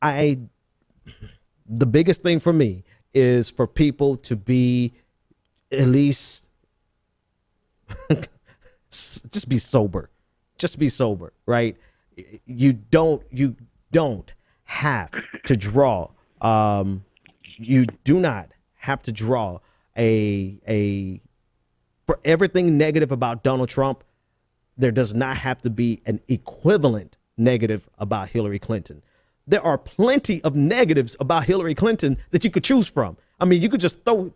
the biggest thing for me is for people to be at least just be sober. Just be sober, right? You don't have to draw. You do not have to draw a for everything negative about Donald Trump. There does not have to be an equivalent negative about Hillary Clinton. There are plenty of negatives about Hillary Clinton that you could choose from. I mean, you could just throw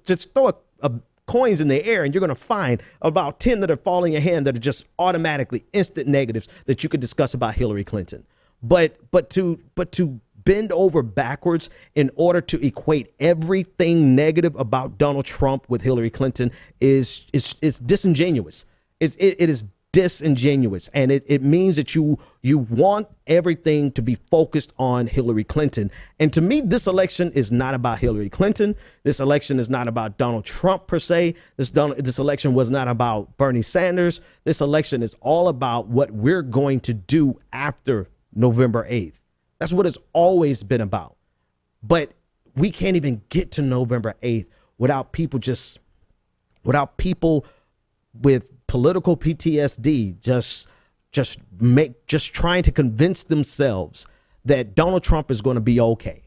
a coins in the air and you're going to find about 10 that are falling in your hand that are just automatically instant negatives that you could discuss about Hillary Clinton. But to bend over backwards in order to equate everything negative about Donald Trump with Hillary Clinton is disingenuous. It is disingenuous, and it means that you want everything to be focused on Hillary Clinton. And to me, this election is not about Hillary Clinton. This election is not about Donald Trump per se. This election was not about Bernie Sanders. This election is all about what we're going to do after November 8th. That's what it's always been about. But we can't even get to November 8th without people with political PTSD just trying to convince themselves that Donald Trump is going to be okay.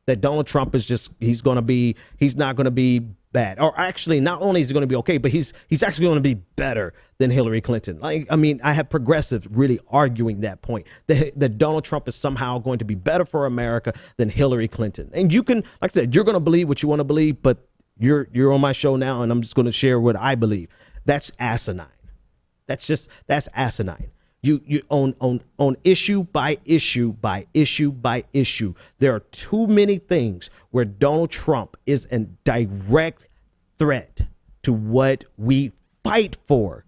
That Donald Trump is he's not going to be bad. Or actually, not only is he going to be okay, but he's actually going to be better than Hillary Clinton. I have progressives really arguing that point, that Donald Trump is somehow going to be better for America than Hillary Clinton. And you can, like I said, you're going to believe what you want to believe, but you're on my show now, and I'm just going to share what I believe. That's asinine. That's asinine. You on issue by issue by issue by issue. There are too many things where Donald Trump is a direct threat to what we fight for.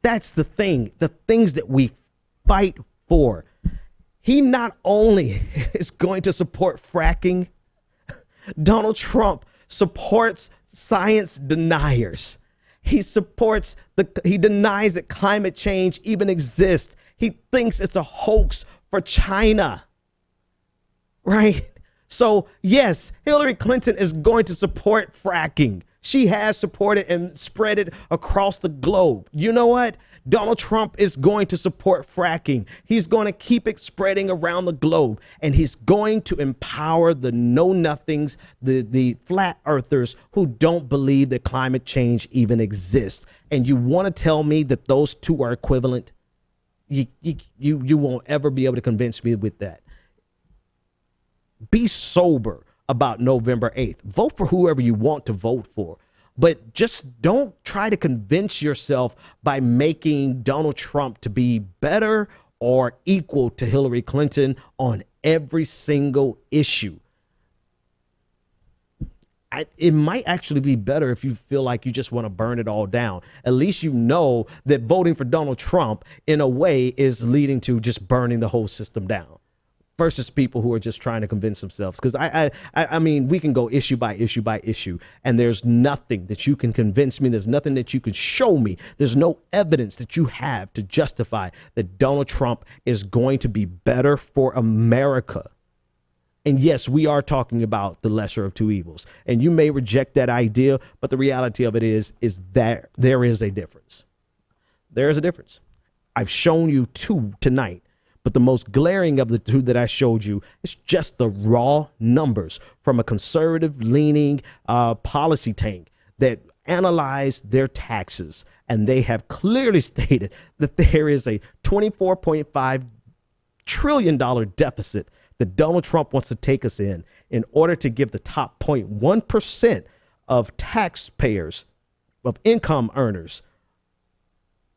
That's the thing. The things that we fight for. He not only is going to support fracking, Donald Trump supports science deniers. He denies that climate change even exists. He thinks it's a hoax for China, right? So yes, Hillary Clinton is going to support fracking. She has supported and spread it across the globe. You know what? Donald Trump is going to support fracking. He's going to keep it spreading around the globe, and he's going to empower the know-nothings, the flat earthers who don't believe that climate change even exists. And you want to tell me that those two are equivalent? You won't ever be able to convince me with that. Be sober about November 8th. Vote for whoever you want to vote for. But just don't try to convince yourself by making Donald Trump to be better or equal to Hillary Clinton on every single issue. It might actually be better if you feel like you just want to burn it all down. At least you know that voting for Donald Trump in a way is leading to just burning the whole system down, versus people who are just trying to convince themselves. Because I mean, we can go issue by issue by issue, and there's nothing that you can convince me. There's nothing that you can show me. There's no evidence that you have to justify that Donald Trump is going to be better for America. And yes, we are talking about the lesser of two evils. And you may reject that idea, but the reality of it is that there is a difference. There is a difference. I've shown you two tonight. But the most glaring of the two that I showed you is just the raw numbers from a conservative leaning policy tank that analyzed their taxes. And they have clearly stated that there is a $24.5 trillion deficit that Donald Trump wants to take us in order to give the top 0.1% of taxpayers, of income earners,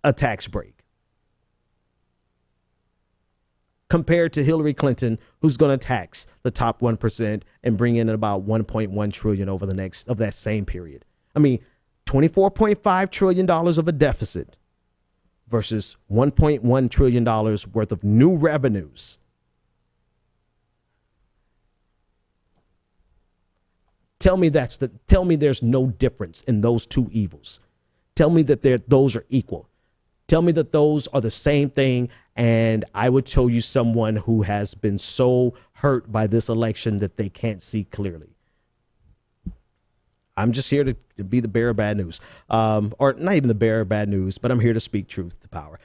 a tax break, compared to Hillary Clinton, who's going to tax the top 1% and bring in about 1.1 trillion over the next of that same period. I mean, $24.5 trillion of a deficit versus $1.1 trillion worth of new revenues. Tell me there's no difference in those two evils. Tell me that those are equal. Tell me that those are the same thing, and I would show you someone who has been so hurt by this election that they can't see clearly. I'm just here to be the bearer of bad news, or not even the bearer of bad news, but I'm here to speak truth to power.